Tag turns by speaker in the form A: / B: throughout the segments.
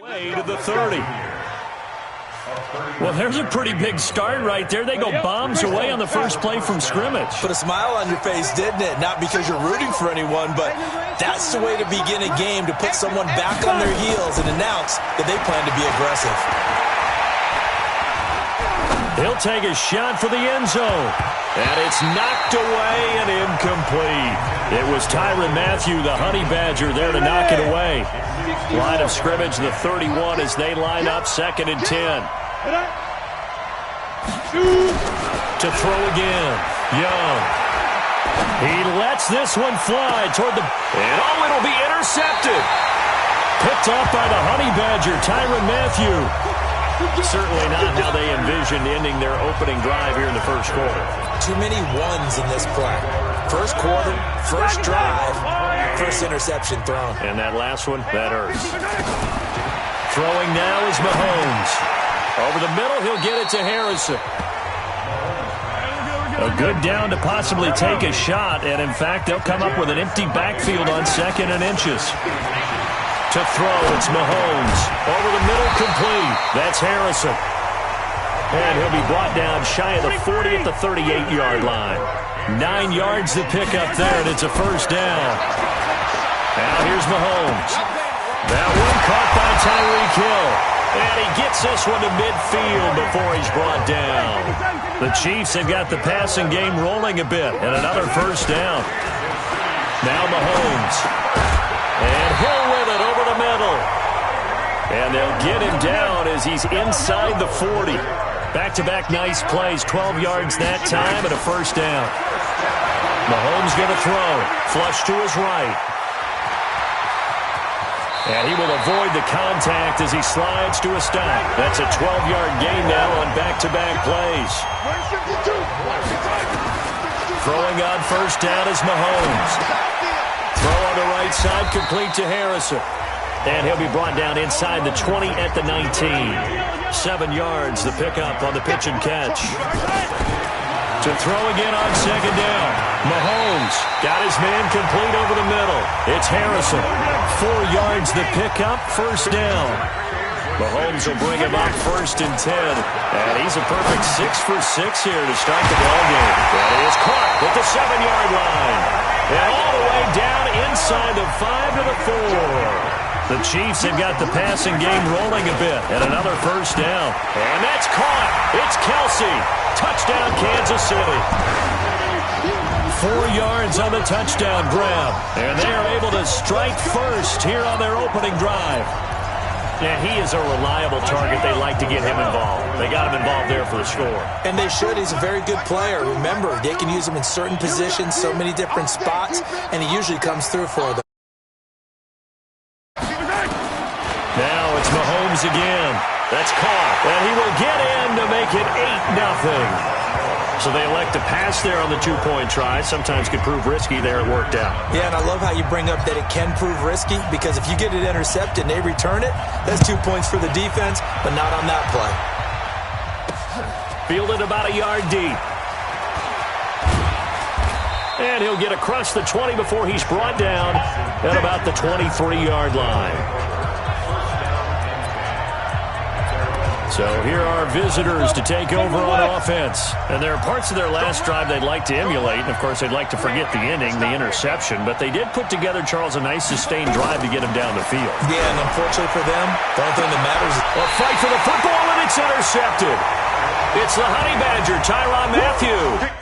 A: To the 30. Well, there's a pretty big start right there. They go bombs away on the first play from scrimmage.
B: Put a smile on your face, didn't it? Not because you're rooting for anyone, but that's the way to begin a game, to put someone back on their heels and announce that they plan to be aggressive.
A: He'll take a shot for the end zone. And it's knocked away and incomplete. It was Tyrann Mathieu, the Honey Badger, there to knock it away. Line of scrimmage, the 31 as they line up, 2nd and 10. To throw again. Young. He lets this one fly toward the... And it'll be intercepted. Picked off by the Honey Badger, Tyrann Mathieu. Certainly not how they envisioned ending their opening drive here in the first quarter.
B: Too many ones in this play. First quarter, first drive, first interception thrown.
A: And that last one, that hurts. Throwing now is Mahomes. Over the middle, he'll get it to Harrison. A good down to possibly take a shot, and in fact, they'll come up with an empty backfield on 2nd and inches. To throw, it's Mahomes. Over the middle, complete. That's Harrison. And he'll be brought down shy of the 40 at the 38-yard line. 9 yards to pick up there, and it's a first down. Now here's Mahomes. That one caught by Tyreek Hill. And he gets this one to midfield before he's brought down. The Chiefs have got the passing game rolling a bit, and another first down. Now Mahomes. And Hill with it over the middle. And they'll get him down as he's inside the 40. Back-to-back nice plays, 12 yards that time and a first down. Mahomes going to throw. Flush to his right. And he will avoid the contact as he slides to a stop. That's a 12-yard gain now on back-to-back plays. Throwing on first down is Mahomes. Throw on the right side, complete to Harrison. And he'll be brought down inside the 20 at the 19. 7 yards, the pickup on the pitch and catch. To throw again on 2nd down. Mahomes got his man complete over the middle. It's Harrison. 4 yards, the pickup, first down. Mahomes will bring him up 1st and 10. And he's a perfect 6 for 6 here to start the ballgame. And he is caught at the 7-yard line. And all the way down inside the 5 to the 4. The Chiefs have got the passing game rolling a bit. And another first down. And that's caught. It's Kelsey. Touchdown, Kansas City. 4 yards on the touchdown grab. And they are able to strike first here on their opening drive. Yeah, he is a reliable target. They like to get him involved. They got him involved there for the score.
B: And they should. He's a very good player. Remember, they can use him in certain positions, so many different spots, and he usually comes through for them.
A: Now it's Mahomes again. That's caught. And he will get in to make it 8-0. So they elect to pass there on the 2-point try. Sometimes could prove risky. There it worked out.
B: Yeah, and I love how you bring up that it can prove risky, because if you get it intercepted and they return it, that's 2 points for the defense, but not on that play.
A: Fielded about a yard deep. And he'll get across the 20 before he's brought down at about the 23-yard line. So here are visitors to take over on offense. And there are parts of their last drive they'd like to emulate. And, of course, they'd like to forget the ending, the interception. But they did put together, Charles, a nice sustained drive to get him down the field.
B: Yeah, and unfortunately for them, the only thing that matters is
A: a fight for the football, and it's intercepted. It's the Honey Badger, Tyrann Mathieu.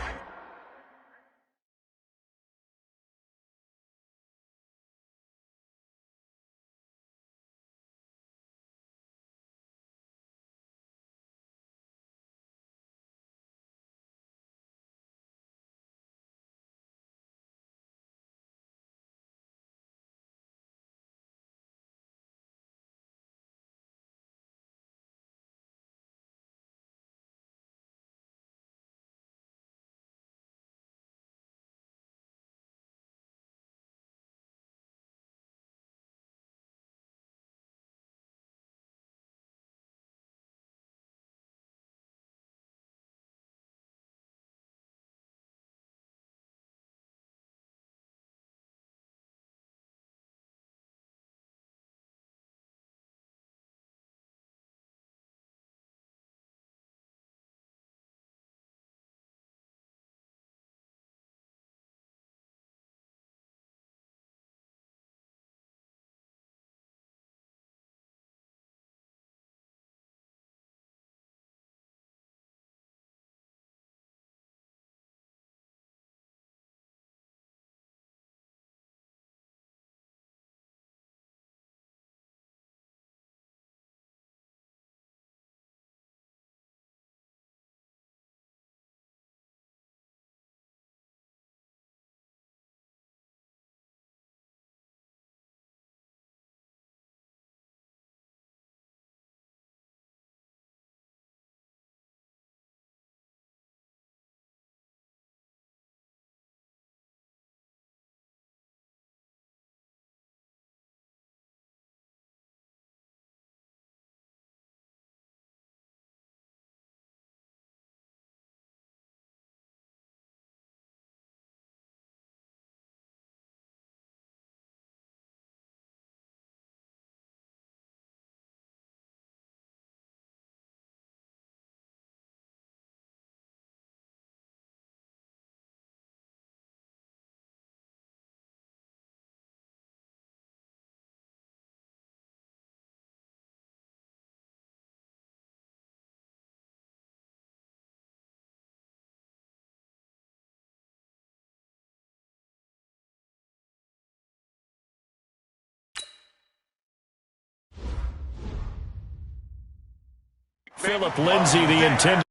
A: Philip Lindsay, the intended.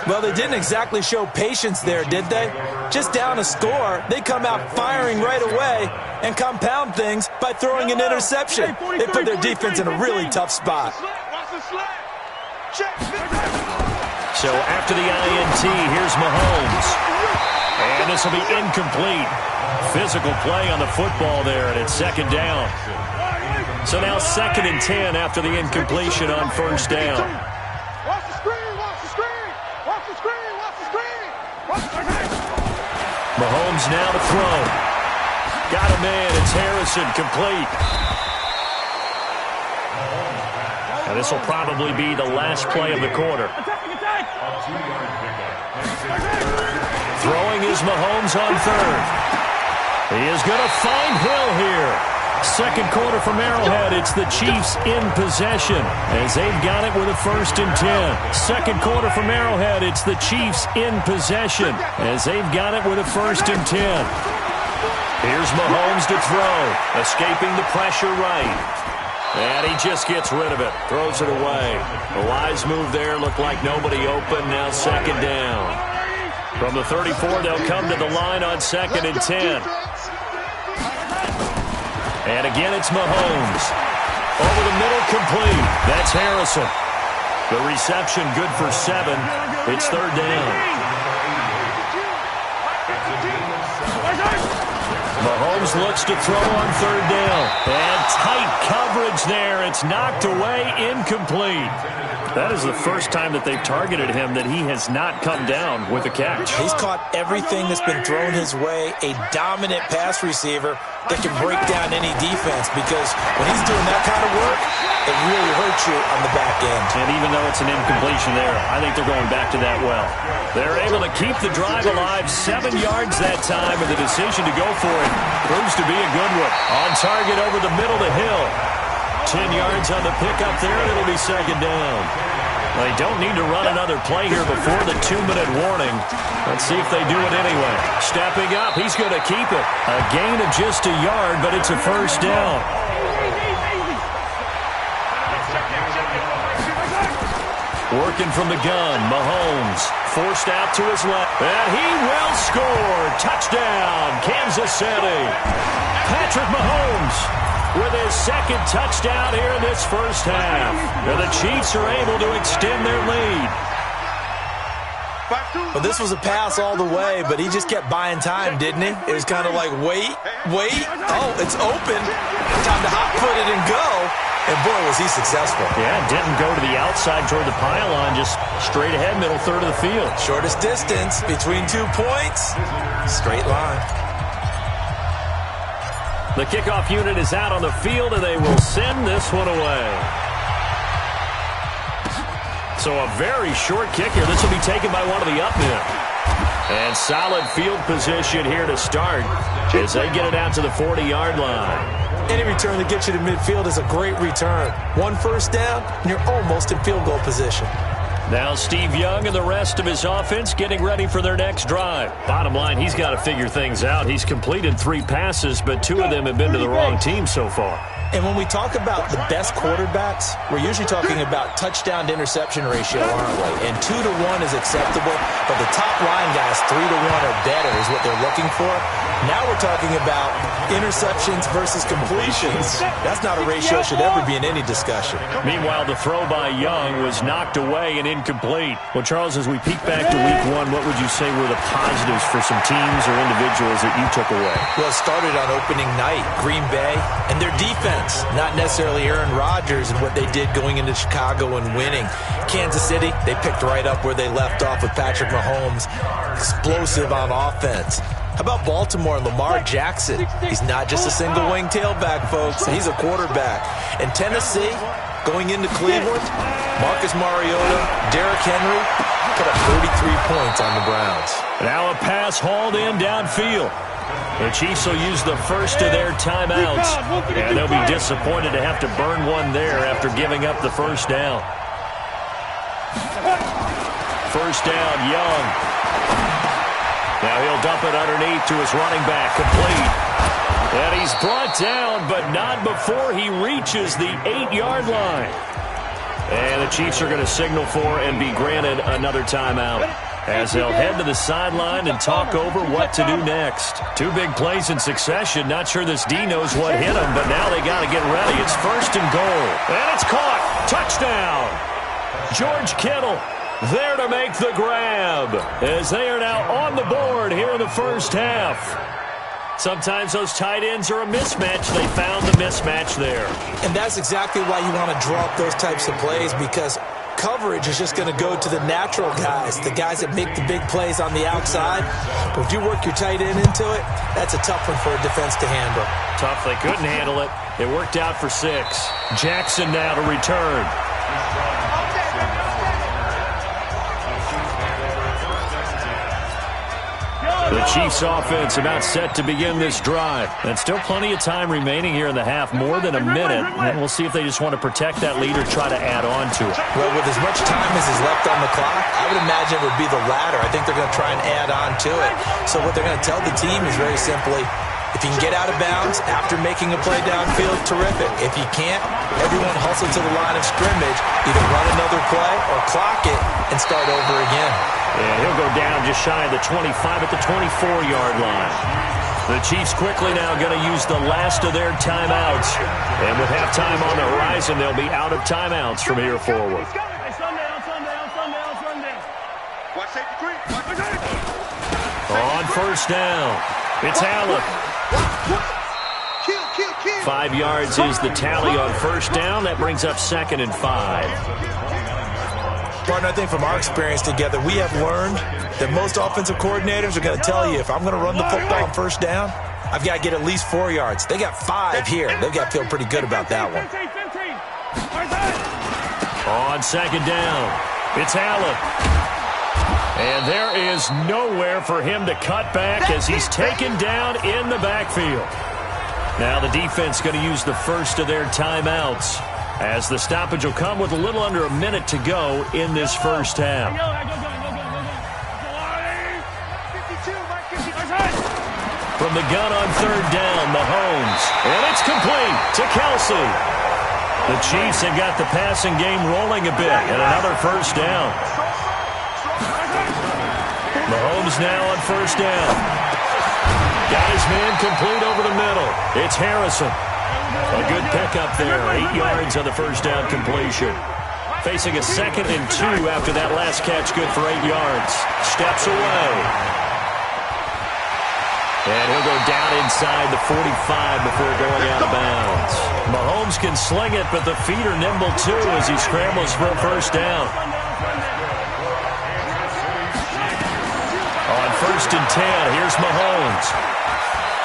B: Well, they didn't exactly show patience there, did they? Just down a score, they come out firing right away and compound things by throwing an interception. They put their defense in a really tough spot.
A: So after the INT, here's Mahomes. And this will be incomplete. Physical play on the football there, and it's second down. So now 2nd and 10 after the incompletion on first down. Mahomes now to throw. Got him in. It's Harrison, complete. And this will probably be the last play of the quarter. Throwing is Mahomes on 3rd. He is going to find Hill here. Second quarter from Arrowhead. It's the Chiefs in possession as they've got it with a 1st and 10. Second quarter from Arrowhead. It's the Chiefs in possession as they've got it with a 1st and 10. Here's Mahomes to throw. Escaping the pressure right. And he just gets rid of it. Throws it away. A wise move there. Looked like nobody open. Now 2nd down. From the 34, they'll come to the line on 2nd and 10. And again, it's Mahomes. Over the middle, complete. That's Harrison. The reception good for 7. It's 3rd down. Mahomes looks to throw on 3rd down. And tight coverage there. It's knocked away, incomplete. That is the first time that they've targeted him that he has not come down with a catch.
B: He's caught everything that's been thrown his way. A dominant pass receiver that can break down any defense, because when he's doing that kind of work, it really hurts you on the back end.
A: And even though it's an incompletion there, I think they're going back to that well. They're able to keep the drive alive. 7 yards that time, and the decision to go for it proves to be a good one. On target over the middle to Hill. 10 yards on the pickup there, and it'll be 2nd down. They don't need to run another play here before the 2-minute warning. Let's see if they do it anyway. Stepping up, he's going to keep it. A gain of just a yard, but it's a 1st down. Working from the gun, Mahomes forced out to his left. And he will score. Touchdown, Kansas City. Patrick Mahomes with his 2nd touchdown here in this first half. And the Chiefs are able to extend their lead.
B: Well, this was a pass all the way, but he just kept buying time, didn't he? It was kind of like, wait. Oh, it's open. Time to hot-foot it and go. And, boy, was he successful.
A: Yeah, didn't go to the outside toward the pylon, just straight ahead, middle third of the field.
B: Shortest distance between 2 points. Straight line.
A: The kickoff unit is out on the field, and they will send this one away. So a very short kick here. This will be taken by one of the up men. And solid field position here to start as they get it out to the 40-yard line.
B: Any return that gets you to midfield is a great return. 1 first down, and you're almost in field goal position.
A: Now Steve Young and the rest of his offense getting ready for their next drive. Bottom line, he's got to figure things out. He's completed 3 passes, but 2 of them have been to the wrong team so far.
B: And when we talk about the best quarterbacks, we're usually talking about touchdown to interception ratio, aren't we? And 2 to 1 is acceptable, but the top line guys, 3 to 1 or better is what they're looking for. Now we're talking about interceptions versus completions. That's not a ratio should ever be in any discussion.
A: Meanwhile, the throw by Young was knocked away and incomplete. Well, Charles, as we peek back to week 1, what would you say were the positives for some teams or individuals that you took away?
B: Well, it started on opening night, Green Bay, and their defense. Not necessarily Aaron Rodgers and what they did going into Chicago and winning. Kansas City, they picked right up where they left off with Patrick Mahomes. Explosive on offense. How about Baltimore and Lamar Jackson? He's not just a single-wing tailback, folks. He's a quarterback. And Tennessee, going into Cleveland, Marcus Mariota, Derrick Henry, put up 33 points on the Browns.
A: Now a pass hauled in downfield. The Chiefs will use the first of their timeouts, and they'll be disappointed to have to burn one there after giving up the first down. First down, Young. Now he'll dump it underneath to his running back, complete. And he's brought down, but not before he reaches the 8-yard line. And the Chiefs are going to signal for and be granted another timeout, as they'll head to the sideline and talk over what to do next. Two big plays in succession. Not sure this D knows what hit him, but now they got to get ready. It's 1st and goal. And it's caught. Touchdown. George Kittle there to make the grab, as they are now on the board here in the first half. Sometimes those tight ends are a mismatch. They found the mismatch there.
B: And that's exactly why you want to draw up those types of plays, because coverage is just going to go to the natural guys, the guys that make the big plays on the outside. But if you work your tight end into it, that's a tough one for a defense to handle.
A: Tough. They couldn't handle it. It worked out for 6. Jackson now to return. The Chiefs offense about set to begin this drive. And still plenty of time remaining here in the half, more than a minute. And we'll see if they just want to protect that lead or try to add on to it.
B: Well, with as much time as is left on the clock, I would imagine it would be the latter. I think they're going to try and add on to it. So what they're going to tell the team is very simply, if you can get out of bounds after making a play downfield, terrific. If you can't, everyone hustle to the line of scrimmage, either run another play or clock it and start over again.
A: And he'll go down just shy of the 25 at the 24-yard line. The Chiefs quickly now going to use the last of their timeouts. And with halftime on the horizon, they'll be out of timeouts from here forward. On 1st down, it's Allen. 5 yards is the tally on 1st down. That brings up 2nd and 5.
B: Partner, I think from our experience together, we have learned that most offensive coordinators are going to tell you, if I'm going to run the football on 1st down, I've got to get at least 4 yards. They got 5 here. They've got to feel pretty good about that one.
A: On 2nd down, it's Allen. And there is nowhere for him to cut back as he's taken down in the backfield. Now the defense going to use the first of their timeouts, as the stoppage will come with a little under a minute to go in this first half. From the gun on 3rd down, Mahomes. And it's complete to Kelsey. The Chiefs have got the passing game rolling a bit, and another 1st down. Mahomes now on 1st down. Got his man complete over the middle. It's Harrison. A good pickup there. 8 yards on the 1st down completion. Facing a 2nd and 2 after that last catch, good for 8 yards. Steps away. And he'll go down inside the 45 before going out of bounds. Mahomes can sling it, but the feet are nimble too as he scrambles for a 1st down. On 1st and 10, here's Mahomes.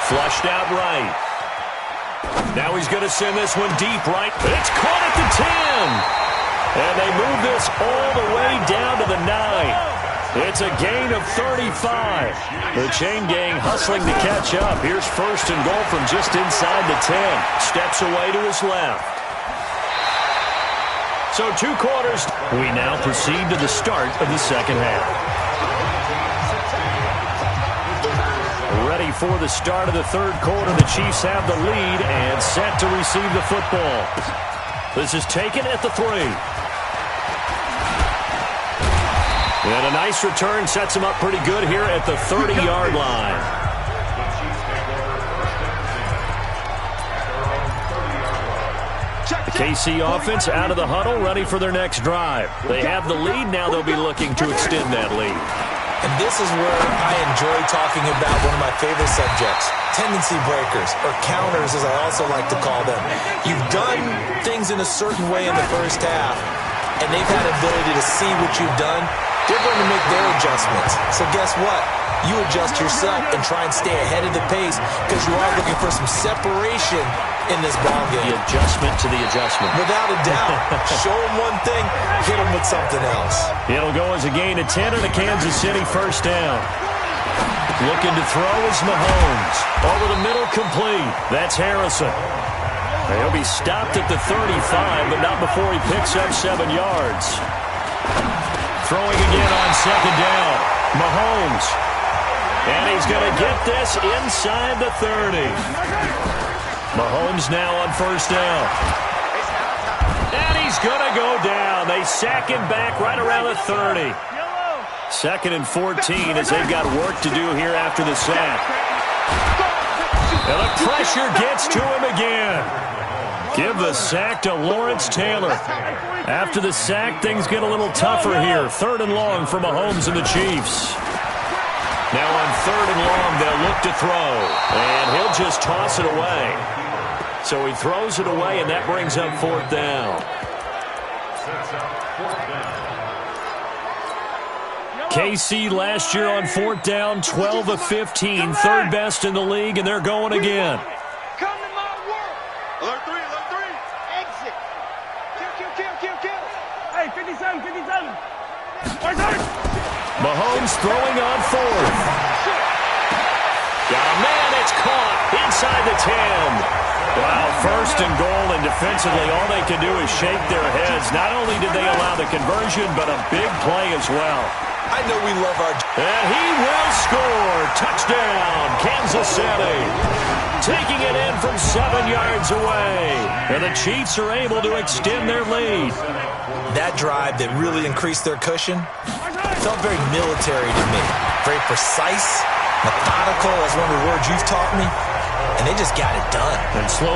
A: Flushed out right. Now he's going to send this one deep right. It's caught at the 10. And they move this all the way down to the 9. It's a gain of 35. The chain gang hustling to catch up. Here's 1st and goal from just inside the 10. Steps away to his left. So 2 quarters. We now proceed to the start of the second half. Ready for the start of the 3rd quarter. The Chiefs have the lead and set to receive the football. This is taken at the 3. And a nice return sets him up pretty good here at the 30-yard line. The KC offense out of the huddle, ready for their next drive. They have the lead. Now they'll be looking to extend that lead.
B: And this is where I enjoy talking about one of my favorite subjects, tendency breakers, or counters as I also like to call them. You've done things in a certain way in the first half, and they've had the ability to see what you've done. They're going to make their adjustments. So guess what? You adjust yourself and try and stay ahead of the pace because you are looking for some separation in this ballgame.
A: The adjustment to the adjustment.
B: Without a doubt. Show them one thing, hit them with something else.
A: It'll go as a gain of 10 and a Kansas City 1st down. Looking to throw is Mahomes. Over the middle, complete. That's Harrison. He'll be stopped at the 35, but not before he picks up 7 yards. Throwing again on 2nd down. Mahomes. And he's going to get this inside the 30. Mahomes now on 1st down. And he's going to go down. They sack him back right around the 30. 2nd and 14 as they've got work to do here after the sack. And the pressure gets to him again. Give the sack to Lawrence Taylor. After the sack, things get a little tougher here. 3rd and long for Mahomes and the Chiefs. Now on 3rd and long, they'll look to throw. And he'll just toss it away. So he throws it away, and that brings up 4th down. KC last year on 4th down, 12 of 15, 3rd best in the league, and they're going again.
C: Come in my world. Alert 3. Exit. Kill. Hey, 57.
A: Mahomes throwing on 4th. Got a man, it's caught inside the 10. Wow, 1st and goal, and defensively all they can do is shake their heads. Not only did they allow the conversion, but a big play as well.
B: I know we love our...
A: And he will score. Touchdown, Kansas City. Taking it in from 7 yards away. And the Chiefs are able to extend their lead.
B: That drive that really increased their cushion felt very military to me. Very precise, methodical, that's one of the words you've taught me. And they just got it done.
A: And slow.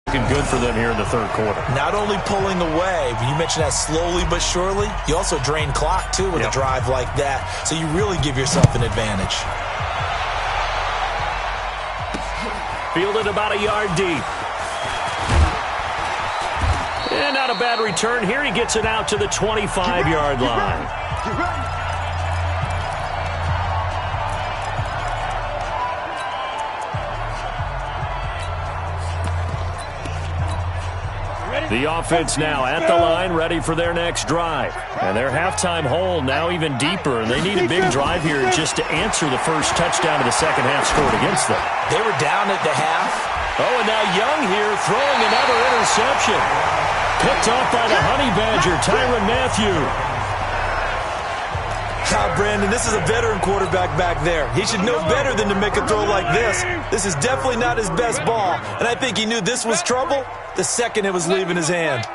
A: Looking good for them here in the 3rd quarter.
B: Not only pulling away, but you mentioned that slowly but surely, you also drain clock, too, with a drive like that. So you really give yourself an advantage.
A: Fielded about a yard deep. And not a bad return here. He gets it out to the 25-yard line. The offense now at the line, ready for their next drive. And their halftime hole now even deeper, and they need a big drive here just to answer the first touchdown of the second half scored against them.
B: They were down at the half.
A: Oh, and now Young here throwing another interception. Picked off by the Honey Badger, Tyrann Mathieu.
B: Brandon, this is a veteran quarterback back there. He should know better than to make a throw like this. This is definitely not his best ball, and I think he knew this was trouble the second it was leaving his hand.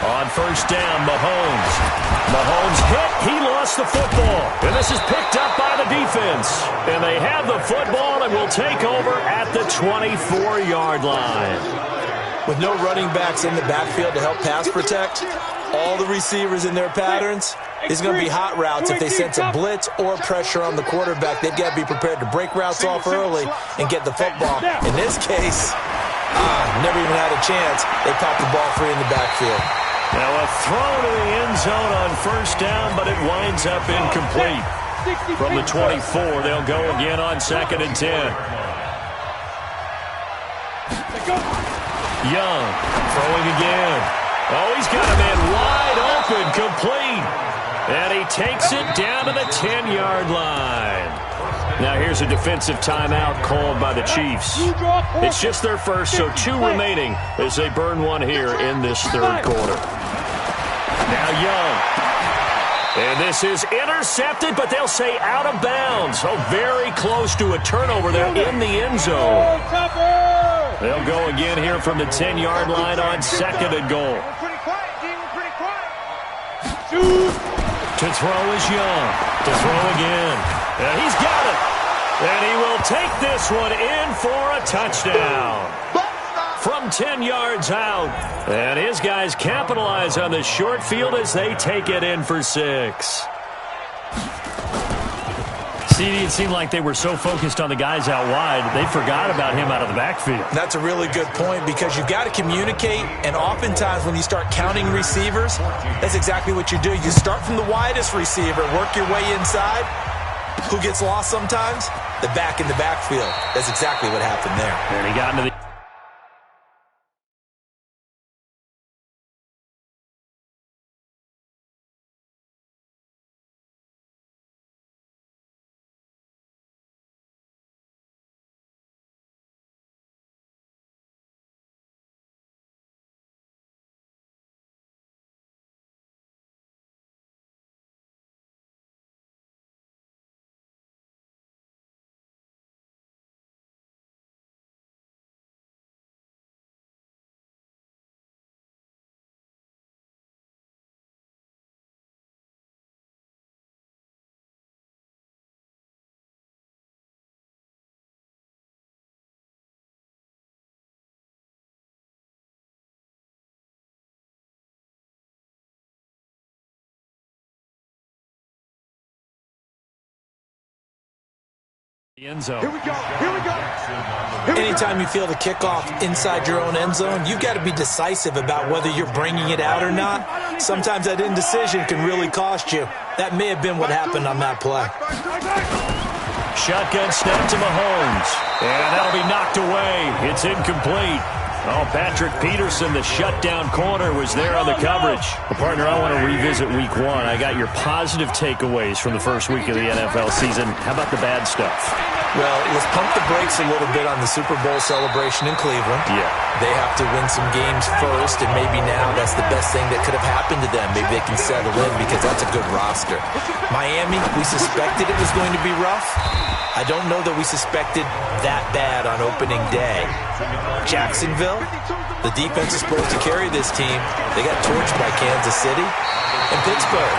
A: On 1st down, Mahomes hit. He lost the football. And this is picked up by the defense. And they have the football and will take over at the 24-yard line.
B: With no running backs in the backfield to help pass protect, all the receivers in their patterns, it's going to be hot routes if they sense a blitz or pressure on the quarterback. They've got to be prepared to break routes off early and get the football. In this case, never even had a chance. They popped the ball free in the backfield.
A: Now a throw to the end zone on 1st down, but it winds up incomplete. From the 24, they'll go again on 2nd and 10. Young throwing again. Oh, he's got a man wide open, complete. And he takes it down to the 10-yard line. Now here's a defensive timeout called by the Chiefs. It's just their first, so 2 remaining as they burn one here in this 3rd quarter. Now Young. And this is intercepted, but they'll say out of bounds. Oh, very close to a turnover there in the end zone. They'll go again here from the 10-yard line on 2nd and goal. To throw is Young. To throw again. And he's got it. And he will take this one in for a touchdown. From 10 yards out. And his guys capitalize on the short field as they take it in for 6. CD, it seemed like they were so focused on the guys out wide, they forgot about him out of the backfield.
B: That's a really good point because you've got to communicate, and oftentimes when you start counting receivers, that's exactly what you do. You start from the widest receiver, work your way inside. Who gets lost sometimes? The back in the backfield. That's exactly what happened there.
A: And he got into the End zone.
C: Here we go. Here we go.
B: Anytime you feel the kickoff inside your own end zone, you've got to be decisive about whether you're bringing it out or not. Sometimes that indecision can really cost you. That may have been what happened on that play.
A: Shotgun snap to Mahomes. And that'll be knocked away. It's incomplete. Oh, Patrick Peterson, the shutdown corner, was there on the coverage. Well, partner, I want to revisit week 1. I got your positive takeaways from the first week of the NFL season. How about the bad stuff?
B: Well, let's pump the brakes a little bit on the Super Bowl celebration in Cleveland.
A: Yeah.
B: They have to win some games first, and maybe now that's the best thing that could have happened to them. Maybe they can settle in because that's a good roster. Miami, we suspected it was going to be rough. I don't know that we suspected that bad on opening day. Jacksonville, the defense is supposed to carry this team. They got torched by Kansas City. And Pittsburgh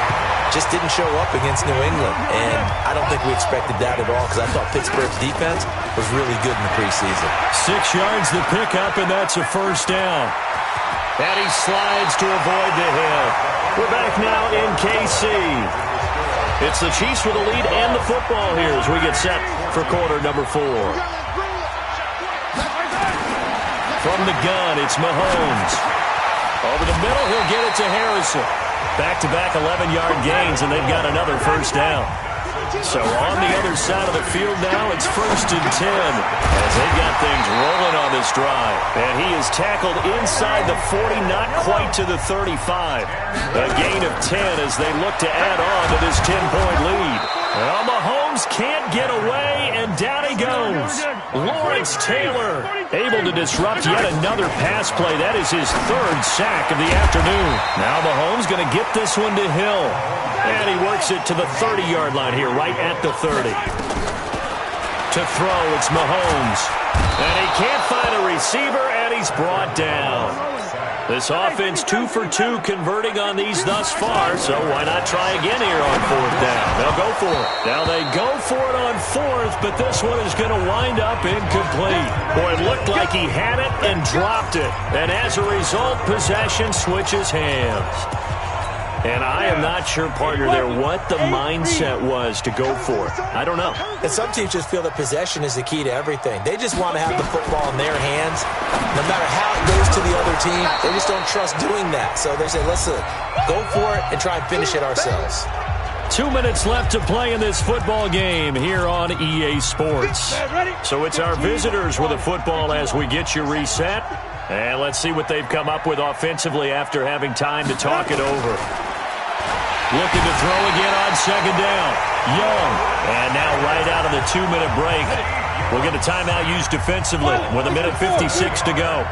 B: just didn't show up against New England. And I don't think we expected that at all because I thought Pittsburgh's defense was really good in the preseason.
A: 6 yards the pickup, and that's a first down. And he slides to avoid the hit. We're back now in KC. It's the Chiefs with the lead and the football here as we get set for quarter number 4. From the gun, it's Mahomes. Over the middle, he'll get it to Harrison. Back-to-back 11-yard gains, and they've got another first down. So on the other side of the field now, it's 1st and 10 as they got things rolling on this drive. And he is tackled inside the 40, not quite to the 35. A gain of 10 as they look to add on to this 10-point lead. Well, Mahomes can't get away, and down he goes. Lawrence Taylor able to disrupt yet another pass play. That is his 3rd sack of the afternoon. Now Mahomes going to get this one to Hill. And he works it to the 30-yard line here, right at the 30. To throw, it's Mahomes. And he can't find a receiver, and he's brought down. This offense 2 for 2 converting on these thus far, so why not try again here on 4th down? They'll go for it. Now they go for it on 4th, but this one is going to wind up incomplete. Boy, it looked like he had it and dropped it. And as a result, possession switches hands. And I am not sure, partner, there what the mindset was to go for it. I don't know.
B: And some teams just feel that possession is the key to everything. They just want to have the football in their hands. No matter how it goes to the other team, they just don't trust doing that. So they say, let's go for it and try and finish it ourselves.
A: 2 minutes left to play in this football game here on EA Sports. So it's our visitors with the football as we get you reset. And let's see what they've come up with offensively after having time to talk it over. Looking to throw again on 2nd down. Young. And now right out of the 2-minute break, we'll get a timeout used defensively with 1:56 to go.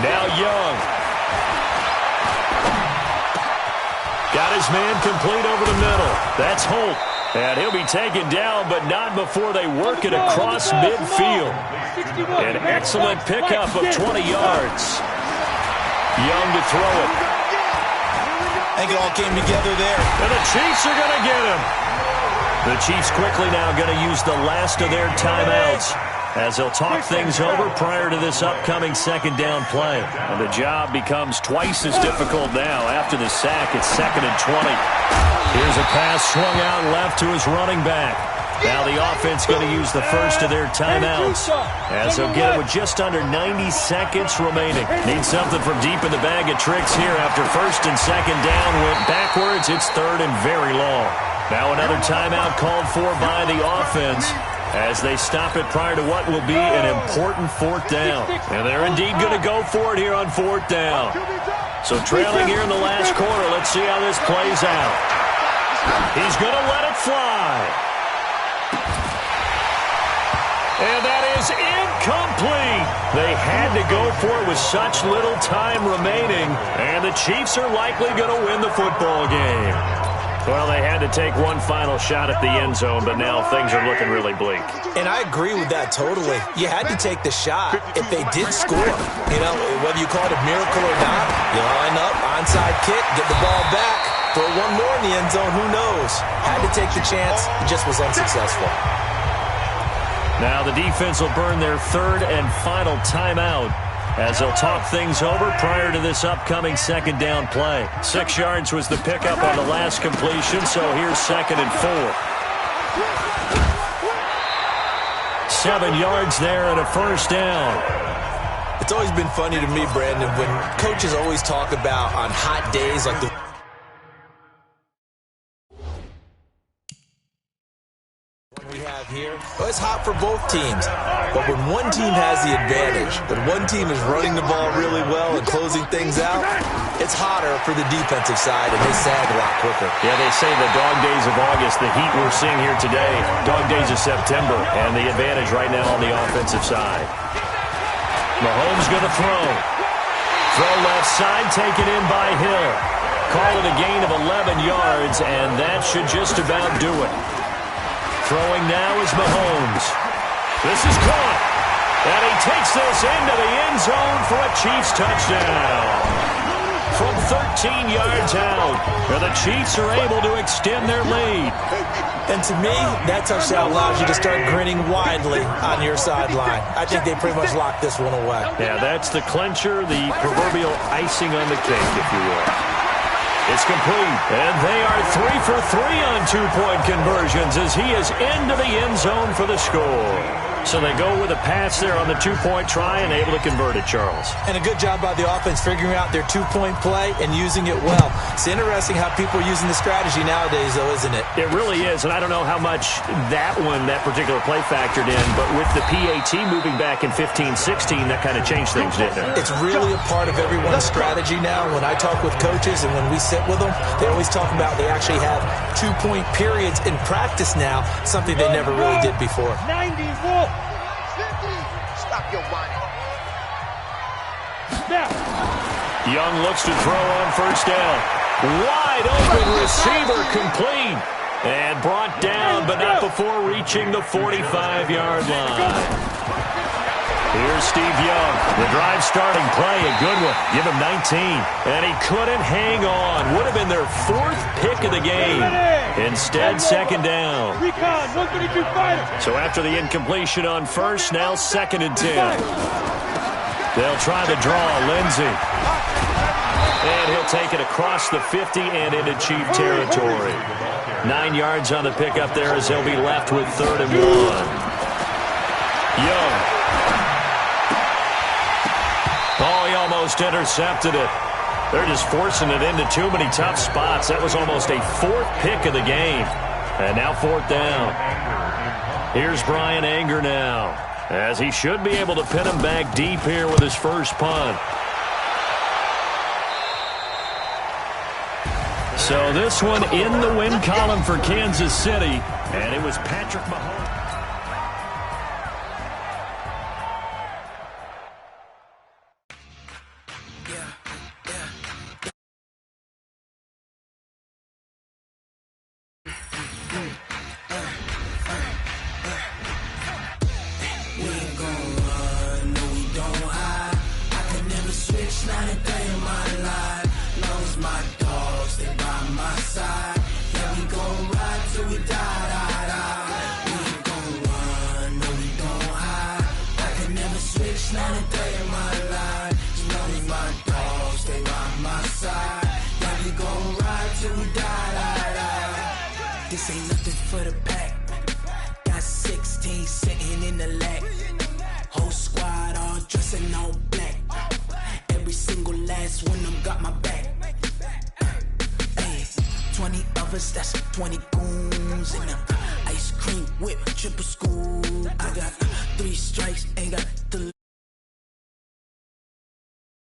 A: Now Young. Got his man complete over the middle. That's Holt. And he'll be taken down, but not before they work it across midfield. An excellent pickup of 20 yards. Young to throw it.
B: I think it all came together there.
A: And the Chiefs are going to get him. The Chiefs quickly now going to use the last of their timeouts as they'll talk things over prior to this upcoming 2nd down play. And the job becomes twice as difficult now. After the sack, it's 2nd and 20. Here's a pass swung out left to his running back. Now the offense going to use the first of their timeouts as they'll get it with just under 90 seconds remaining. Need something from deep in the bag of tricks here after 1st and 2nd down went backwards. It's 3rd and very long. Now another timeout called for by the offense as they stop it prior to what will be an important 4th down. And they're indeed going to go for it here on 4th down. So trailing here in the last quarter, let's see how this plays out. He's going to let it fly. And that is incomplete. They had to go for it with such little time remaining. And the Chiefs are likely going to win the football game. Well, they had to take one final shot at the end zone, but now things are looking really bleak.
B: And I agree with that totally. You had to take the shot if they did score. You know, whether you call it a miracle or not, you line up, onside kick, get the ball back, throw one more in the end zone, who knows? Had to take the chance, just was unsuccessful.
A: Now the defense will burn their 3rd and final timeout as they'll talk things over prior to this upcoming second down play. 6 yards was the pickup on the last completion, so here's 2nd and 4. 7 yards there and a first down.
B: It's always been funny to me, Brandon, when coaches always talk about on hot days like the we have here. Well, it's hot for both teams, but when one team has the advantage, when one team is running the ball really well and closing things out, it's hotter for the defensive side, and they sag a lot quicker.
A: Yeah, they say the dog days of August, the heat we're seeing here today, dog days of September, and the advantage right now on the offensive side. Mahomes going to throw. Throw left side, taken in by Hill. Call it a gain of 11 yards, and that should just about do it. Throwing now is Mahomes. This is caught. And he takes this into the end zone for a Chiefs touchdown. From 13 yards out, where the Chiefs are able to extend their lead.
B: And to me, that touchdown allows you to start grinning widely on your sideline. I think they pretty much locked this one away.
A: Yeah, that's the clincher, the proverbial icing on the cake, if you will. It's complete, and they are 3 for 3 on two-point conversions as he is into the end zone for the score. So they go with a pass there on the two-point try and able to convert it, Charles.
B: And a good job by the offense figuring out their two-point play and using it well. It's interesting how people are using the strategy nowadays, though, isn't it?
A: It really is, and I don't know how much that particular play factored in, but with the PAT moving back in 15-16, that kind of changed things, didn't it?
B: It's really a part of everyone's strategy now. When I talk with coaches and when we sit with them, they always talk about they actually have two-point periods in practice now, something they never really did before.
C: 90 Wolf. Stop your whining. Now.
A: Young looks to throw on first down. Wide open receiver complete. And brought down, but not before reaching the 45-yard line. Here's Steve Young. The drive starting play, a good one. Give him 19. And he couldn't hang on. Would have been their 4th pick of the game. Instead, second down. So after the incompletion on first, now 2nd and 10. They'll try the draw. Lindsey. And he'll take it across the 50 and into Chief territory. 9 yards on the pickup there as they'll be left with 3rd and 1. Young. Oh, he almost intercepted it. They're just forcing it into too many tough spots. That was almost a 4th pick of the game. And now 4th down. Here's Brian Anger now, as he should be able to pin him back deep here with his first punt. So this one in the win column for Kansas City, and it was Patrick Mahomes.
D: This ain't nothing for the pack. Got 16 sitting in the lag. Whole squad all dressing all black. Every single last one of them got my back. Hey, 20 of us, that's 20 goons in them. Ice cream whip, triple scoop. I got 3 strikes, ain't got the